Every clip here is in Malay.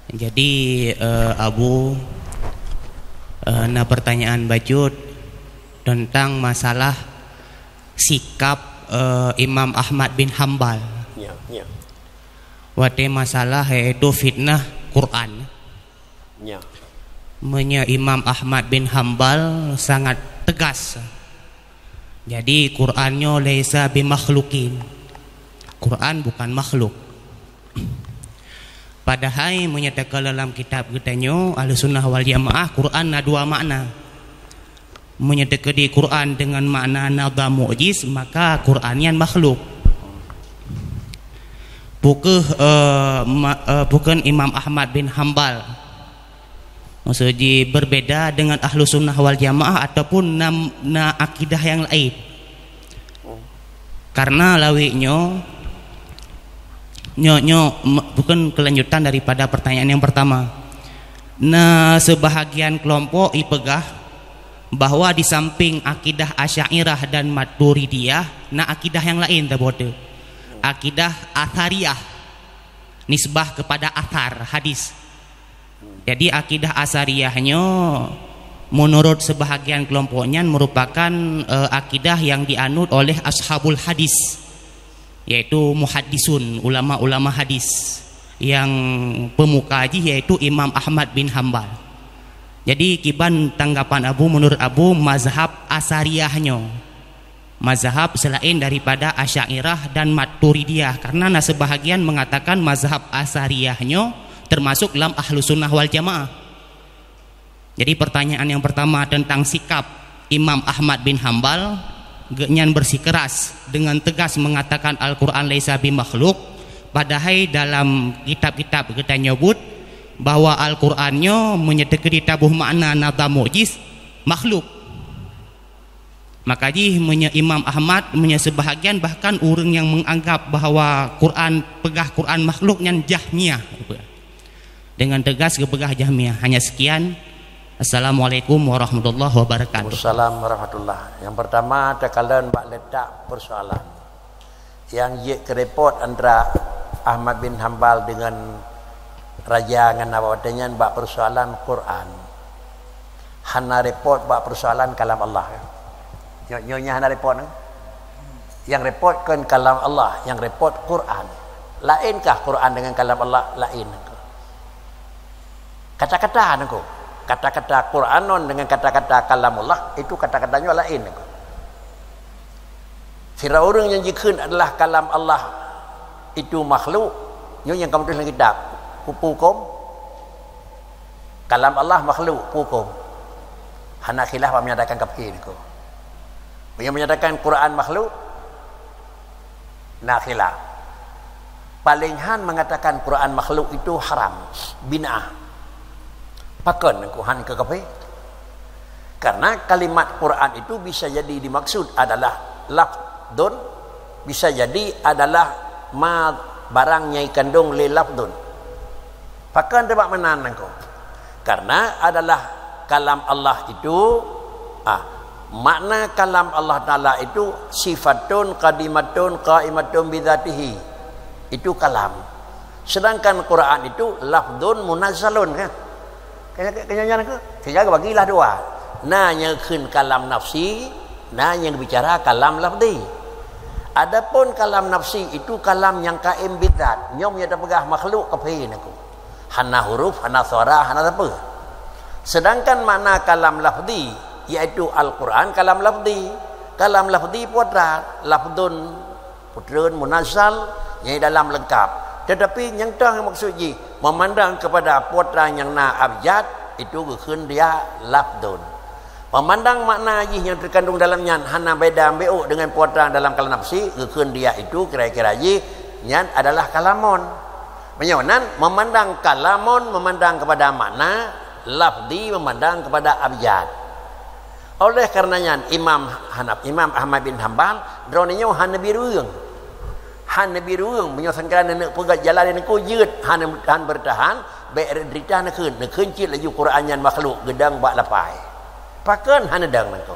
Jadi Abu pertanyaan Bajut tentang masalah sikap Imam Ahmad bin Hambal. Ya. Wate masalah yaitu fitnah Quran. Ya. Imam Ahmad bin Hambal sangat tegas. Jadi Qurannya laisa bimakhluqin. Quran bukan makhluk. Padahal menyatakan dalam kitab katanya Ahlussunnah wal Jamaah Quran ada dua makna. Menyatakan di Quran dengan makna nadha mu'jiz, maka Quranian makhluk. Bukan Imam Ahmad bin Hambal. Maksudnya berbeda dengan Ahlussunnah wal Jamaah ataupun akidah yang lain. Karena lawiknya bukan kelanjutan daripada pertanyaan yang pertama. Sebahagian kelompok ipegah bahwa di samping akidah Asy'ariyah dan Maturidiyah, akidah yang lain tak boleh. Akidah Athariyah, nisbah kepada athar hadis. Jadi akidah Asy'ariyahnya menurut sebahagian kelompoknya merupakan akidah yang dianut oleh ashabul hadis, yaitu muhaddisun, ulama-ulama hadis yang pemuka haji, yaitu Imam Ahmad bin Hambal. Jadi kiban tanggapan Abu, menurut Abu mazhab Asy'ariyahnya, mazhab selain daripada Asy'ariyah dan Maturidiyah, karena sebahagian mengatakan mazhab Asy'ariyahnya termasuk dalam Ahlussunnah wal Jamaah. Jadi pertanyaan yang pertama tentang sikap Imam Ahmad bin Hambal, genyan bersikeras dengan tegas mengatakan Al-Quran laisa bimakhluk, padahal dalam kitab-kitab kita nyebut bahwa Al-Qurannya menyatakan ditabuh makna nadha mu'jiz makhluk. Maka Imam Ahmad sebahagian bahkan orang yang menganggap bahwa Quran makhluknya Jahmiyah, dengan tegas kepegah Jahmiyah. Hanya sekian. Assalamualaikum warahmatullahi wabarakatuh. Assalamualaikum warahmatullahi. Yang pertama, kalian bak letak persoalan yang ye kerepot antara Ahmad bin Hambal dengan Raja dengan awatnya bak persoalan Quran. Hana repot bak persoalan kalam Allah. Nyonya hana repot. Yang repot kan kalam Allah, yang repot Quran. Lainkah Quran dengan kalam Allah? Lain. Kata-kata nengko. Kata-kata Quranon dengan kata-kata kalamullah itu kata-katanya lain. Kira orang yang jikun adalah kalam Allah itu makhluk, yang kamu tulis dalam kitab hukum kalam Allah makhluk hukum. Hana khilaf menyatakan kafir niku. Yang menyatakan Quran makhluk nak khilaf. Paling han mengatakan Quran makhluk itu haram, bid'ah. Pakan aku han ke kafe. Karena kalimat Quran itu bisa jadi dimaksud adalah lafdun, bisa jadi adalah barang nyai kandung li lafdun. Pakan dapat menan aku. Karena adalah kalam Allah itu makna kalam Allah Ta'ala itu sifatun qadimatun qaimatun bidzatihi. Itu kalam. Sedangkan Quran itu lafdun munazzalun kan. Kenyanyian ke? Saya bagilah dua. Yang khun kalam nafsi, yang bicara kalam lafzi. Adapun kalam nafsi itu kalam yang kaim bidzat. Nyom yang pegah makhluk kepain aku. Hana huruf, hana suara, hana apa. Sedangkan makna kalam lafzi yaitu Al-Quran kalam lafzi. Kalam lafzi putra, lafdun putrun munazzal yang dalam lengkap. Tetapi yang tang maksudnya memandang kepada putra yang abjad itu keun dia lafdun. Memandang makna yang terkandung dalamnya hana beda ambeu dengan putra dalam kalam nafsi keun dia itu kira-kira yang adalah kalamun. Menyonan memandang kalamun memandang kepada makna, lafdi memandang kepada abjad. Oleh karenanya Imam Ahmad bin Hambal droninya hana biruung. Han biruung menyosangkan nak pegat jalan ni ko yeut han bertahan baik derita nak keun cit laju Quran yang makhluk gedang bak lapai. Pakan han dang nang ko.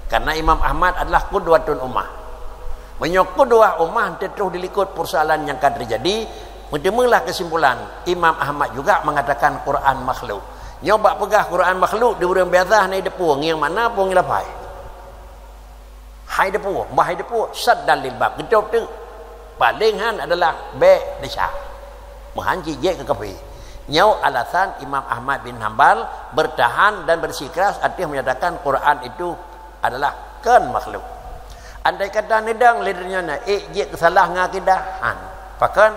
Karena Imam Ahmad adalah qudwatun ummah. Menyok qudwah ummah terus dilikut persoalan yang akan terjadi Mendemulah kesimpulan Imam Ahmad juga mengatakan Quran makhluk. Nyoba pegah Quran makhluk di urang biasa ni depu yang mana pun lapai. Hai depu, bahai depu saddal lil bab. Gedop tu paling han adalah be desa. Menghanji je ke kafe. Nyau alasan Imam Ahmad bin Hanbal bertahan dan bersikeras artinya menyatakan Quran itu adalah kan makhluk. Andai kata nedang leadernya na je kesalah ngakidahan. Pakan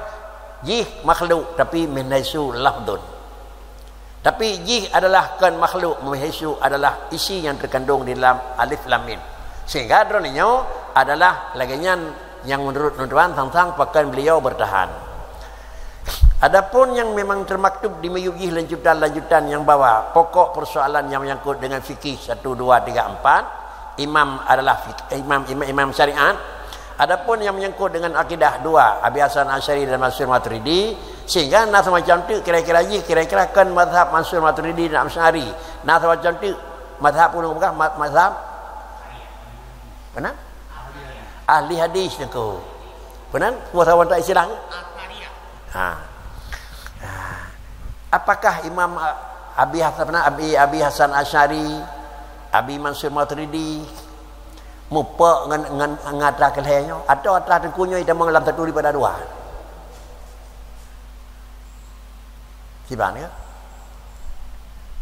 jih makhluk tapi minaisu lafdun. Tapi jih adalah kan makhluk, minaisu adalah isi yang terkandung di dalam alif lam mim. Sehingga droninya adalah laginya yang menurut tuan tentang pakan beliau bertahan. Adapun yang memang termaktub di mayujih lanjutan-lanjutan yang bawa pokok persoalan yang menyangkut dengan fikih 1 2 3 4, imam adalah imam syariat. Adapun yang menyangkut dengan akidah 2, Abi Hasan Asy'ari dan Mansur Maturidi, sehingga nah semacam tu kira-kira kan mazhab Mansur Maturidi dan Asy'ari. Nah semacam tu mazhab pun bukan mazhab benar? Ahli hadis tu. Benar? Puasa tak istilah. Apakah Imam Abi Hasan Asy'ari, Abi Mansur Maturidi mupa dengan ngata kelehnya atau atas tengkunya itu dalam satu daripada 2? Siapa ni?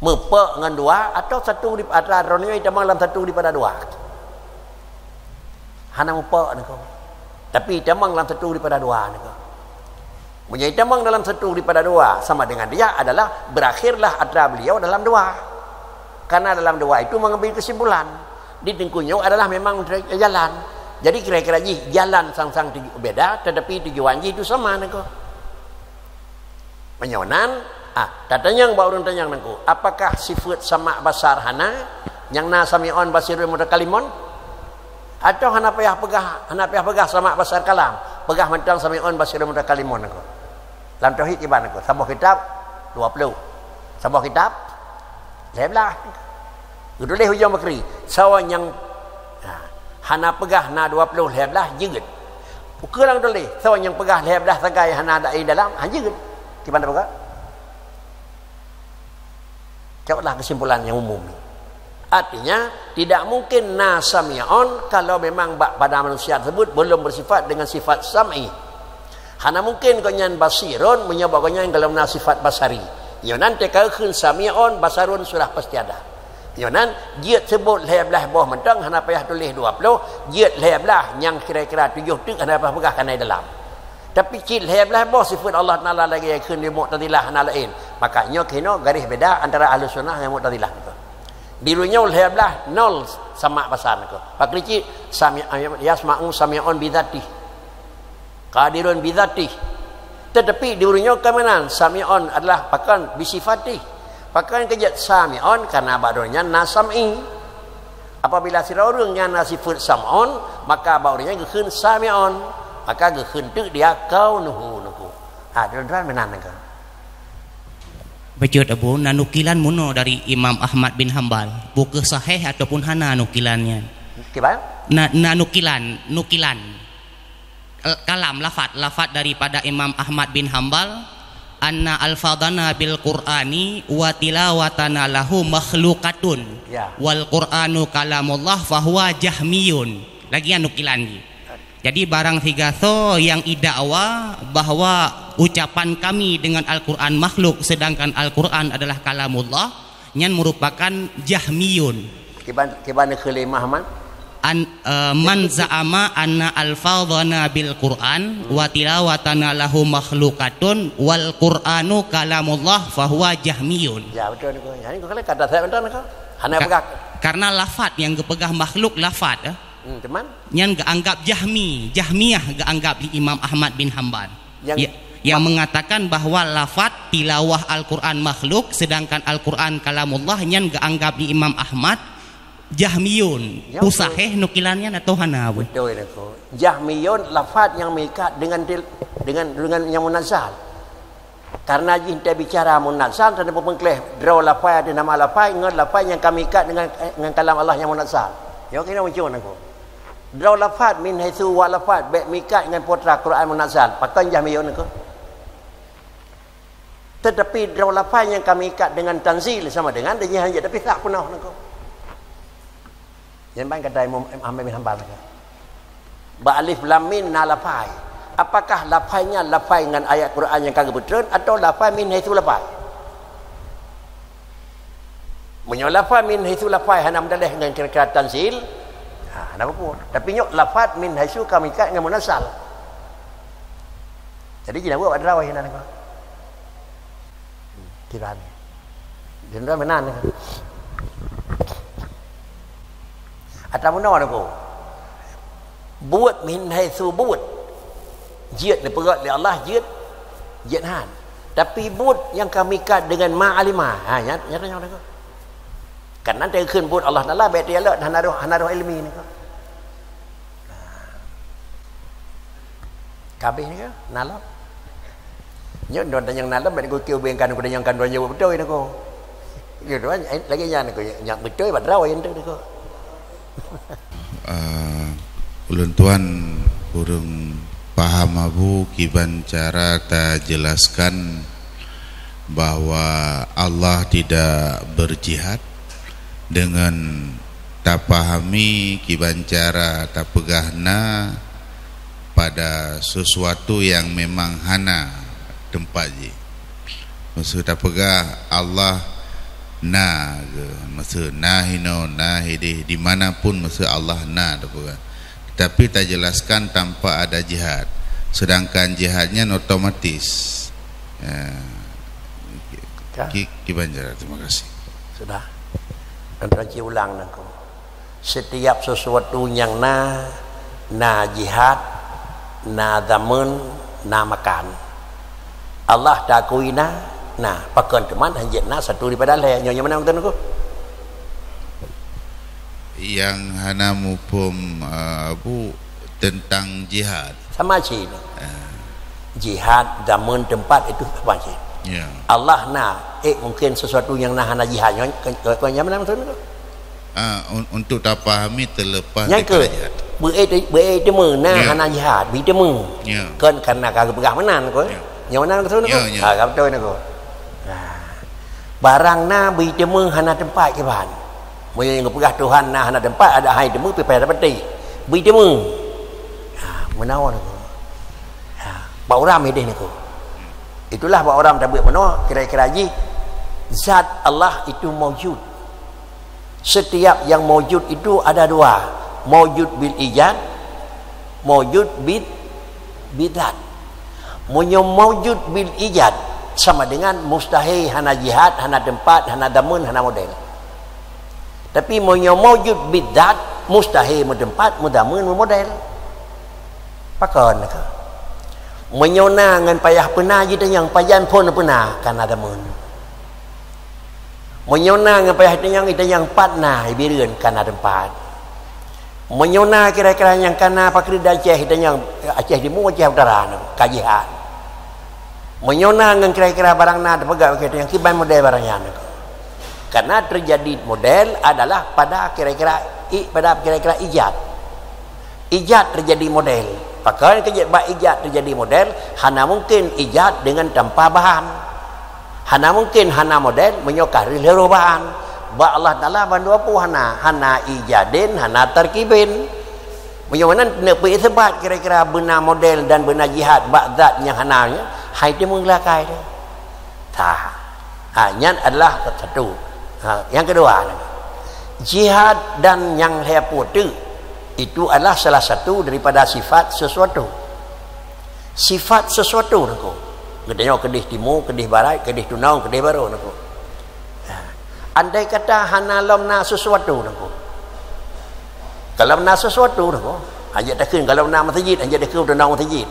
Mupa dengan 2 atau satu di atas ronya itu dalam satu daripada 2? Hana mupa ni kau. Tapi damang dalam satu daripada 2 ni kau. Menjadi damang dalam satu daripada 2 sama dengan dia adalah berakhirlah atra beliau dalam 2. Karena dalam 2 itu mengambil kesimpulan. Di tengkunya adalah memang jalan. Jadi kira-kira jalan sang-sang beda tetapi tujuan itu sama nako. Menyonan, tatanya yang baru tanya nako. Apakah sifat sama basar hana yang na sami'on basirun mutakalimun? Atau hana payah pegah sama basar kalam? Pegah mentang sami'on basirun mutakalimun nako. Dalam tauhid ibarat nako. Sabuh kitab 20. Sabuh kitab 11. Gudulih hujung bakri sawan yang hana pegah na 20 leblah jeget ukurang dolih sawan yang pegah leblah sagai hana dai dalam jeget gimana pegah cobalah kesimpulan yang umum. Artinya tidak mungkin na sami'on kalau memang pada manusia tersebut belum bersifat dengan sifat sam'i. Hana mungkin konyan basirun menyebab konyan dalam na sifat basari. Yo nanti kalau khun sami'on basarun sudah pasti ada. Yonan jiat sebut leblah bawah mentang hana payah tulis 20 jiat leblah yang kira-kira 7 tu hana payah pegah kanai dalam. Tapi cil leblah bawah sifat Allah Taala lagi keun di Mu'tazilah hana lain. Makanya kena garis beda antara Ahlus Sunnah dan Mu'tazilah itu. Dirunya leblah nol sama pasar itu. Pak cil sami yasma'u sami'un bidzati. Qadirun bidzati. Tetapi dirunya kemanan sami'un adalah pakan bisifati. Pakai kejat sami'on karena barunya nasam'i. Apabila sirorungnya nasifut sam'on, maka barunya gekhun sami'on. Maka gekhun tu dia kau nuhu. Tuan-tuan benar kan? Bejut abu nanukilan muno dari Imam Ahmad bin Hanbal. Buku sahih ataupun hana nukilannya. Gimana? Nukilan. Kalam lafat daripada Imam Ahmad bin Hanbal. Anna alfadana bil Qur'ani wa tilawatana lahu makhlukatun wal Qur'anu kalamullah fahuwa jahmiyun. Lagi nukilan ni. Jadi barang tigaso yang idakwa bahwa ucapan kami dengan Al-Quran makhluk sedangkan Al-Quran adalah kalamullah yang merupakan jahmiyun. Kibana kelimah man? Man za'ama anna alfadhana bil Qur'an wa tilawatana lahu makhlukatun wal Qur'anu kalamullah fahuwa jahmiyun. Ya betul niku. Ya niku kata saya betul niku. Hana pegah. Karena lafaz yang kepegah makhluk lafaz teman. Yang anggap Jahmiyah anggap di Imam Ahmad bin Hanbal. Yang mengatakan bahwa lafaz tilawah Al-Qur'an makhluk sedangkan Al-Qur'an kalamullah yang anggap di Imam Ahmad Jahmiyun. Pusaheh nukilannya atau hana? Betul itu. Jahmiyun lafaz yang mengikat dengan yang munazzal. Karena kita bicara munazzal tanda pengkleh draw lafaz ada nama lafaz ingat lafaz yang kami ikat dengan kalam Allah yang munazzal. Ya kira macam aku. Draw lafaz min haitsu wa lafaz baik mikat dengan putra Quran munazzal. Pakai Jahmiyun aku. Tetapi draw lafaz yang kami ikat dengan tanzil sama dengan dia hanya tapi tak punah nako. Yang baik kata Imam Ahmad bin Hanbal. Ba alif lam mim na lafaz. Apakah lafaznya lafaz dengan ayat Quran yang kagak betul atau lafaz min haitsu lafaz? Munyo lafaz min haitsu lafaz hana mendalih dengan kira-kira tanzil. Ha, ada apa? Tapi nyok lafaz min haitsu kami ikat dengan munasal. Jadi jangan buat draw yang nako. Tiran. Jenderal menan kan. Atau mana aku? Buat min haitsu buat. Jid diperat oleh Allah jid han. Tapi buat yang kami kat dengan ma'alimah. Ha nyata aku. Kan nanti keun buat Allah Taala baik dia lah hanaruh ilmi ni kan. Kabeh ni kan nalap. Nhớ đoàn ta nhân nào lắm, mình kêu bên cạnh của nhân cạnh rồi nhiều bữa trôi nữa cô, nhiều đó lấy cái nhà này cô nhận bữa trôi bật rau yên trước đi cô. Ulun tuan kurang paham abu kiban cara ta jelaskan bahwa Allah tidak berjihad dengan tak pahami kiban cara tak pegahna pada sesuatu yang memang hana tempat je. Maksud tak pegah Allah na ke, maksud nahino nahidi dimanapun maksud Allah na tak pegah. Tapi tak jelaskan tanpa ada jihad. Sedangkan jihadnya otomatis. Ki Banjar, terima kasih. Sudah. Dan ranci ulang nak. Setiap sesuatu yang na jihad, na damun, na makan. Allah takui nah pakon teman hanya satu daripada lain nyonya mana tuan aku yang hana mupum abu tentang jihad sama sih jihad damun tempat itu apa sih ya. Allah mungkin sesuatu yang hana jihad nyonya mana tuan aku untuk tak pahami terlepas daripada jihad bertemu hana jihad bertemu kan karena kagak pegah menan ko yang mana betul nak? Ha, betul nak. Barang nabi temu hana tempat ke ban. Mun yang pegah Tuhan hana tempat ada hai temu pi pada peti. Bi temu. Ha, menawa nak. Ha, ba orang medeh nak. Itulah ba orang tak buat mano kira-kira ji zat Allah itu maujud. Setiap yang maujud itu ada dua. Maujud bil ijad, maujud bidat. Munyo maujud bil ijad sama dengan mustahil hana jihad, hana tempat, hana damun, hana model. Tapi munyo maujud bidat mustahil mu tempat, mu damun, mu model. Pakon ka. Munyo na ngan payah pena jita yang payan pun pena kana damun. Munyo na ngan payah yang ita yang patna ibireun kana tempat. Munyo na kira-kira yang kana pakri Aceh ita yang Aceh Timur Aceh Utara kajihan. Menyona dengan kira-kira barang na pegang kita yang kiban model barangnya. Karena terjadi model adalah pada kira-kira ijad. Ijad terjadi model. Pakai ijad terjadi model, hana mungkin ijad dengan tanpa bahan. Hana mungkin hana model menyokari lero bahan. Ba Allah Taala bandu apa hana ijadin, hana tarkibin. Menyona nepi isbat kira-kira benar model dan benar jihad ba'zat yang hananya. Hai dia mengelakai dia. Yang adalah satu. Yang kedua, jihad dan yang heputu itu adalah salah satu daripada sifat sesuatu. Sifat sesuatu nako. Gedenya kedih timur, kedih barat, kedih tunau, kedih baru nako. Andai kata hana lamna sesuatu nako. Kalau na sesuatu nako, hanya takkan kalau na masjid, hanya takkan tunau masjid.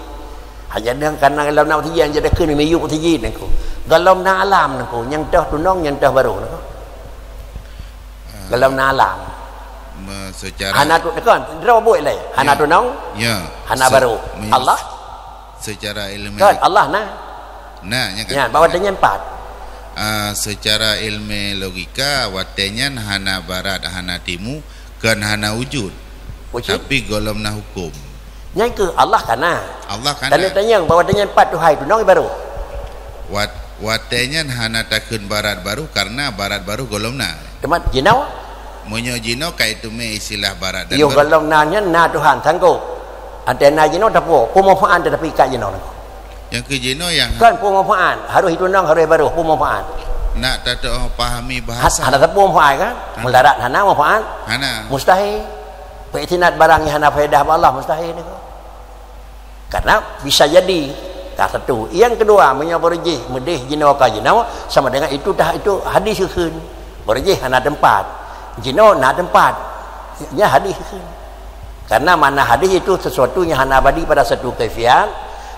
Hanya dengan karena dalam nama tiga yang jadi kini meyuk tiga ni ko. Dalam na alam ni ko, yang dah tunong, yang dah baru ni ko. Dalam na alam. Secara. Hana tu kan, berapa buat leh? Hana tunong. Ya. Hana baru. Allah. Secara ilmu. Kan Allah nya kan. Ya, bawa dengan 4. Secara ilmu logika, watenya hana barat, hana timu, kan hana wujud. Tapi golom na hukum. Yang ke Allah kana. Allah kana. Dan tanya bahawa dengan 4 tu hai tu nong baru. watenya hana takun barat baru karena barat baru golomna. Temat jinau. Munyo jino kaitu me istilah barat dan Yo baru. golomnanya na Tuhan sangko. Ada na jinau tapo, pemanfaat tetapi kat jinau. Yang ke jino yang Kan pemanfaat, harus itu nang harus baru pemanfaat. nak tato pahami bahasa. Hana tapo pemanfaat kan? Melarat hana manfaat. Hana. Mustahil. Peitinat barang yang hana faedah Allah mustahil ni. Karena bisa jadi satu. Yang kedua menyabarjih medih jinau ka jinau sama dengan itu dah itu hadis keun. Berjih hana tempat. Jinau na tempat. Nya hadis keun. Karena mana hadis itu sesuatu yang hana abadi pada satu kaifiat,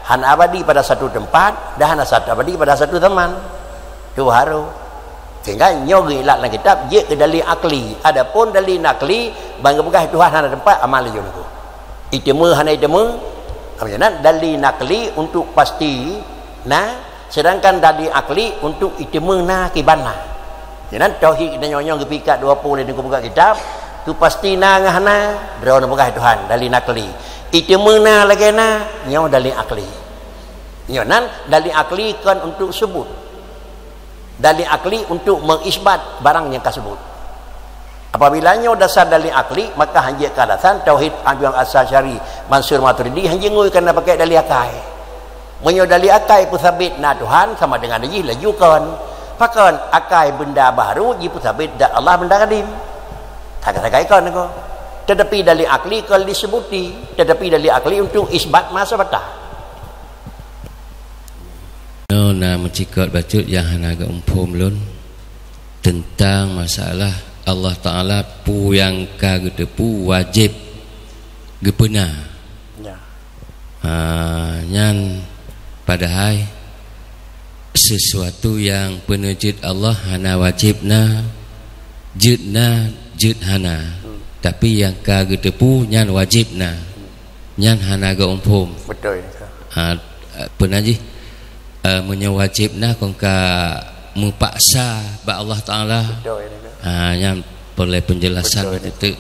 hana abadi pada satu tempat, dan hana satu abadi pada satu zaman. Itu haru. Sehingga nyogi ilat dalam kitab je ke dalil akli. Adapun dalil nakli bangga begah Tuhan hana tempat amal je niku. Itemu hana itemu. Kemudian dalil nakli untuk pasti nah, sedangkan dalil akli untuk itemu na kibana. Jangan tauhid kita nyonyong ke pikat 20 ni buka kitab tu pasti na ngahna draw na begah Tuhan dalil nakli. Itemu na lagi na nyo dalil akli. Nyonan dalil akli kan untuk sebut. Dalil akli untuk mengisbat barang yang tersebut. Apabila nyo dasar dalil akli maka hanya kalasan tauhid Abu As-Syari Mansur Maturidi hanya ngui kena pakai dalil akai. Menyo dalil akai pun sabit na Tuhan sama dengan ji lajukan. Pakan akai benda baru ji pun sabit dak Allah benda kadim. Tak kata kan ko. Tetapi dalil akli kalau disebuti, tetapi dalil akli untuk isbat masa batah. No na mencikot bacut yang hanaga umpum lun tentang masalah Allah Ta'ala pu yang kagede pu wajib gepena Ya. Nyan padahal sesuatu yang penujud Allah hana wajibna judna jud hana tapi yang kagede pu nyan wajibna nyan hana ga umpum. Betul. Penaji menyewajibna kongka mupaksa ba Allah Ta'ala. Betul. Yang boleh penjelasan itu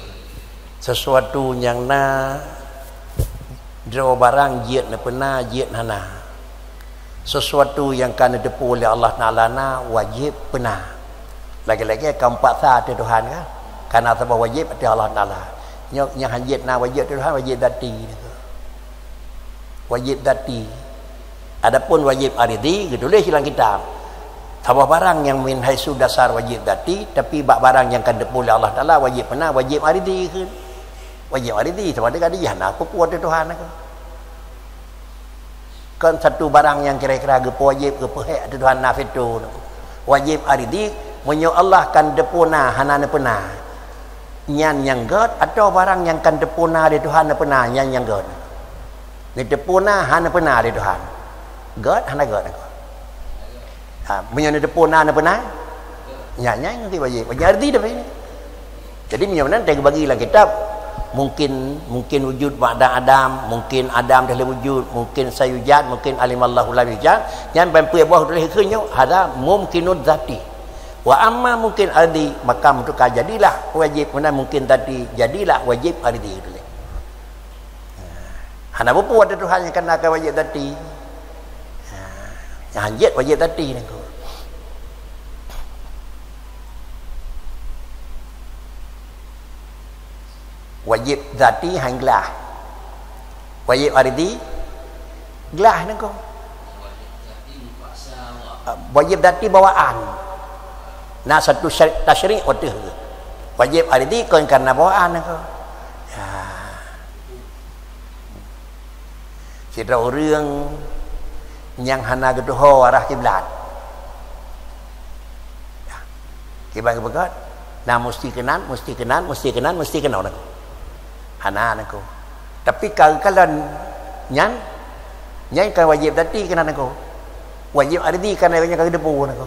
sesuatu yang na draw barang jiat na pernah jiat hana sesuatu yang kan depu oleh Allah Ta'ala na wajib pernah lagi-lagi keempat sah tu Tuhan kan karena sebab wajib ada Allah Ta'ala yang hanjit na wajib tu Tuhan wajib dati wajib dati adapun wajib aridi ditulis dalam kitab sebuah barang yang min haisu dasar wajib dati tapi bak barang yang kan depu oleh Allah Ta'ala wajib pernah wajib aridi ke wajib aridi sama dengan dia nak aku kuat Tuhan aku kan satu barang yang kira-kira gepo wajib gepo hak Tuhan nafitu wajib aridi menyo Allah kan depuna hana pernah nyan yang god atau barang yang kan depuna di Tuhan pernah nyan yang god ni depuna hana pernah di Tuhan god hana god aku menyana depuna hana pernah nyan yang wajib aridi dah ini jadi menyana dia bagi dalam kitab mungkin wujud ba'da Adam, mungkin Adam dah wujud, mungkin sayujad, mungkin alimallahu la yujad. Yang bampu buah dah kenyau, ada mungkinud zati. Wa amma mungkin ardi, maka untuk jadilah wajib mana mungkin tadi jadilah wajib ardi itu. Hana bupu ada Tuhan yang kena wajib tadi. Yang hanjit wajib tadi ni ko. Wajib zati hang gelah. Wajib ardi gelah ni ko. Wajib zati bawaan. Nah satu tasyri' oteh. Wajib ardi kon karena bawaan ni ko. Ya. Cerita orang yang hana gedoho arah kiblat. Ya. Kiblat begat. Nah mesti kenan nak. Hana nak. Tapi kalau nyan kan wajib tadi kena nak. Wajib ardi kan banyak kali debu nak.